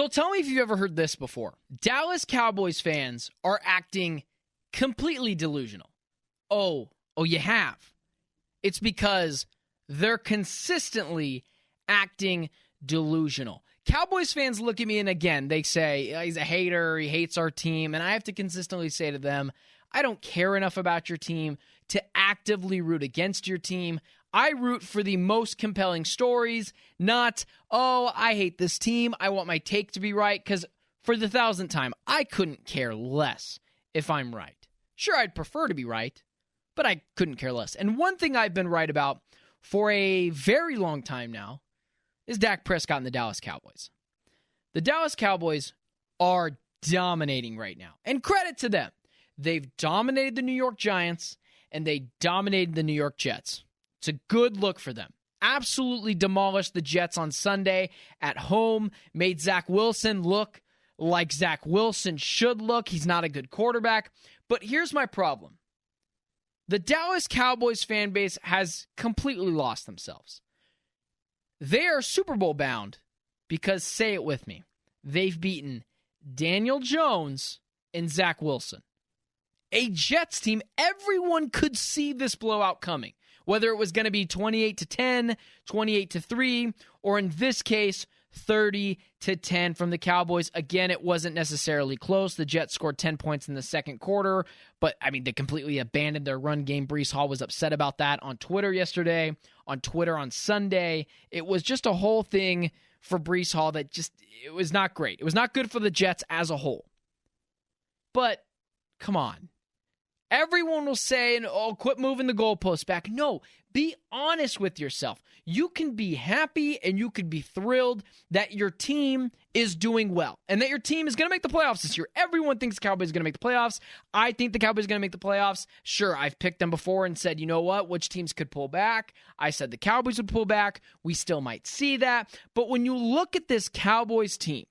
So tell me if you've ever heard this before. Dallas Cowboys fans are acting completely delusional. Oh, you have. It's because they're consistently acting delusional. Cowboys fans look at me and again, they say, he's a hater, he hates our team, and I have to consistently say to them, I don't care enough about your team to actively root against your team. I root for the most compelling stories, not, I hate this team, I want my take to be right, because for the 1,000th time, I couldn't care less if I'm right. Sure, I'd prefer to be right, but I couldn't care less. And one thing I've been right about for a very long time now is Dak Prescott and the Dallas Cowboys. The Dallas Cowboys are dominating right now, and credit to them. They've dominated the New York Giants, and they dominated the New York Jets. It's a good look for them. Absolutely demolished the Jets on Sunday at home, made Zach Wilson look like Zach Wilson should look. He's not a good quarterback. But here's my problem. The Dallas Cowboys fan base has completely lost themselves. They are Super Bowl bound because, say it with me, they've beaten Daniel Jones and Zach Wilson. A Jets team, everyone could see this blowout coming. Whether it was going to be 28-10, 28-3, or in this case, 30-10 from the Cowboys. Again, it wasn't necessarily close. The Jets scored 10 points in the second quarter, but they completely abandoned their run game. Breece Hall was upset about that on Twitter yesterday, on Twitter on Sunday. It was just a whole thing for Breece Hall that it was not great. It was not good for the Jets as a whole. But, come on. Everyone will say, quit moving the goalposts back. No, be honest with yourself. You can be happy and you can be thrilled that your team is doing well and that your team is going to make the playoffs this year. Everyone thinks the Cowboys are going to make the playoffs. I think the Cowboys are going to make the playoffs. Sure, I've picked them before and said, you know what, which teams could pull back? I said the Cowboys would pull back. We still might see that. But when you look at this Cowboys team,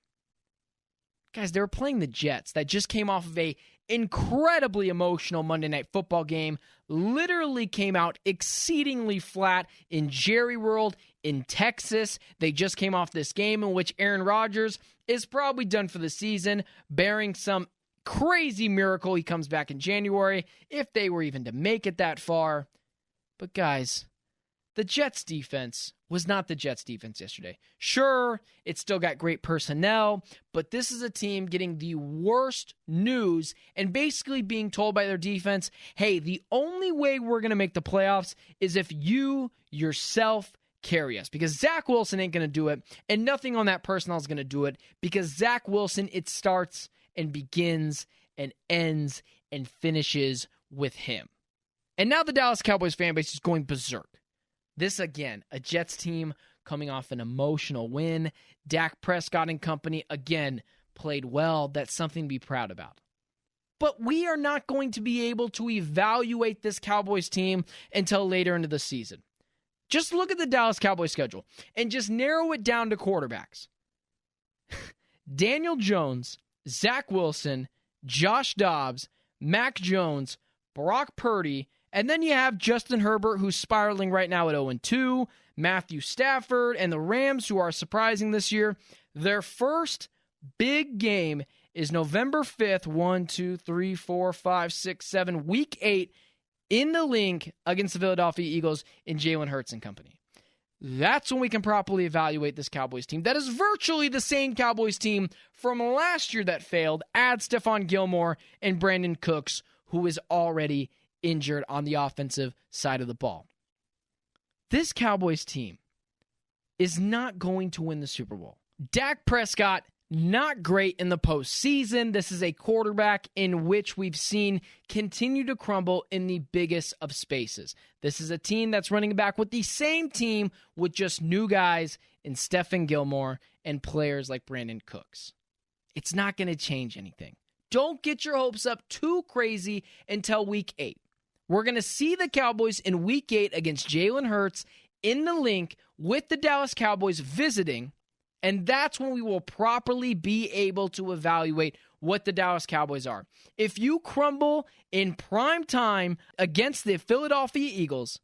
guys, they were playing the Jets that just came off of a incredibly emotional Monday Night Football game, literally came out exceedingly flat in Jerry World in Texas. They just came off this game in which Aaron Rodgers is probably done for the season, bearing some crazy miracle he comes back in January, if they were even to make it that far. But guys, the Jets defense was not the Jets defense yesterday. Sure, it still got great personnel, but this is a team getting the worst news and basically being told by their defense, hey, the only way we're going to make the playoffs is if you yourself carry us. Because Zach Wilson ain't going to do it, and nothing on that personnel is going to do it, because Zach Wilson, it starts and begins and ends and finishes with him. And now the Dallas Cowboys fan base is going berserk. This, again, a Jets team coming off an emotional win. Dak Prescott and company, again, played well. That's something to be proud about. But we are not going to be able to evaluate this Cowboys team until later into the season. Just look at the Dallas Cowboys schedule and just narrow it down to quarterbacks. Daniel Jones, Zach Wilson, Josh Dobbs, Mac Jones, Brock Purdy, and then you have Justin Herbert, who's spiraling right now at 0-2, Matthew Stafford, and the Rams, who are surprising this year. Their first big game is November 5th, 7, Week 8, in the Link against the Philadelphia Eagles in Jalen Hurts and company. That's when we can properly evaluate this Cowboys team. That is virtually the same Cowboys team from last year that failed. Add Stephon Gilmore and Brandon Cooks, who is already injured on the offensive side of the ball. This Cowboys team is not going to win the Super Bowl. Dak Prescott, not great in the postseason. This is a quarterback in which we've seen continue to crumble in the biggest of spaces. This is a team that's running back with the same team with just new guys in Stephon Gilmore and players like Brandon Cooks. It's not going to change anything. Don't get your hopes up too crazy until Week 8. We're going to see the Cowboys in Week 8 against Jalen Hurts in the Link with the Dallas Cowboys visiting, and that's when we will properly be able to evaluate what the Dallas Cowboys are. If you crumble in prime time against the Philadelphia Eagles,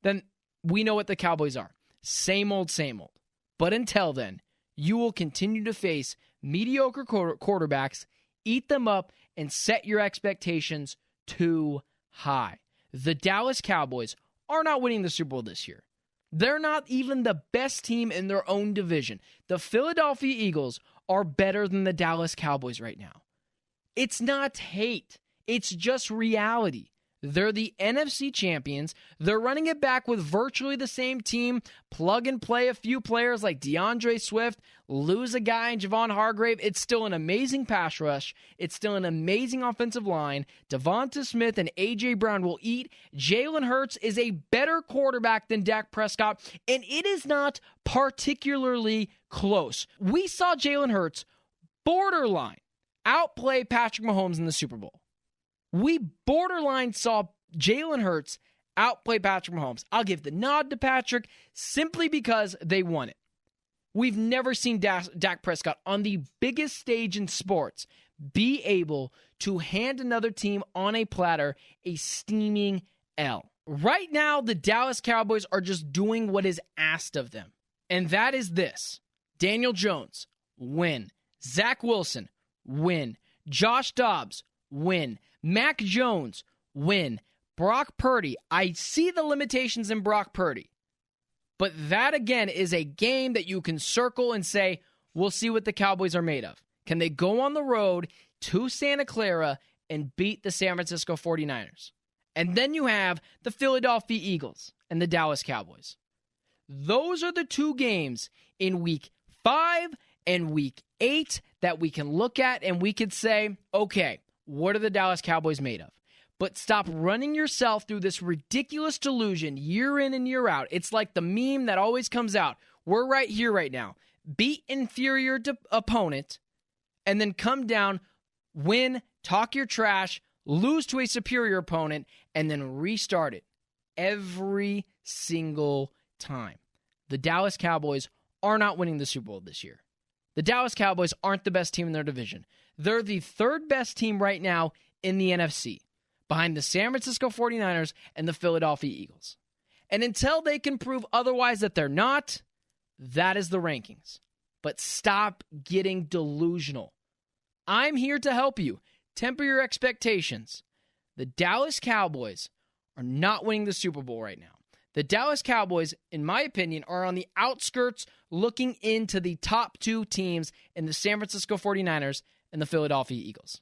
then we know what the Cowboys are. Same old, same old. But until then, you will continue to face mediocre quarterbacks, eat them up, and set your expectations too high. The Dallas Cowboys are not winning the Super Bowl this year. They're not even the best team in their own division. The Philadelphia Eagles are better than the Dallas Cowboys right now. It's not hate. It's just reality. They're the NFC champions. They're running it back with virtually the same team. Plug and play a few players like DeAndre Swift, lose a guy in Javon Hargrave. It's still an amazing pass rush. It's still an amazing offensive line. Devonta Smith and A.J. Brown will eat. Jalen Hurts is a better quarterback than Dak Prescott, and it is not particularly close. We saw Jalen Hurts borderline outplay Patrick Mahomes in the Super Bowl. We borderline saw Jalen Hurts outplay Patrick Mahomes. I'll give the nod to Patrick simply because they won it. We've never seen Dak Prescott on the biggest stage in sports be able to hand another team on a platter a steaming L. Right now, the Dallas Cowboys are just doing what is asked of them. And that is this. Daniel Jones, win. Zach Wilson, win. Josh Dobbs, win. Mac Jones, win. Brock Purdy, I see the limitations in Brock Purdy. But that, again, is a game that you can circle and say, we'll see what the Cowboys are made of. Can they go on the road to Santa Clara and beat the San Francisco 49ers? And then you have the Philadelphia Eagles and the Dallas Cowboys. Those are the two games in Week 5 and Week 8 that we can look at and we could say, okay, what are the Dallas Cowboys made of? But stop running yourself through this ridiculous delusion year in and year out. It's like the meme that always comes out. We're right here right now. Beat inferior opponent and then come down, win, talk your trash, lose to a superior opponent, and then restart it every single time. The Dallas Cowboys are not winning the Super Bowl this year. The Dallas Cowboys aren't the best team in their division. They're the third best team right now in the NFC, behind the San Francisco 49ers and the Philadelphia Eagles. And until they can prove otherwise that they're not, that is the rankings. But stop getting delusional. I'm here to help you. Temper your expectations. The Dallas Cowboys are not winning the Super Bowl right now. The Dallas Cowboys, in my opinion, are on the outskirts looking into the top two teams in the San Francisco 49ers and the Philadelphia Eagles.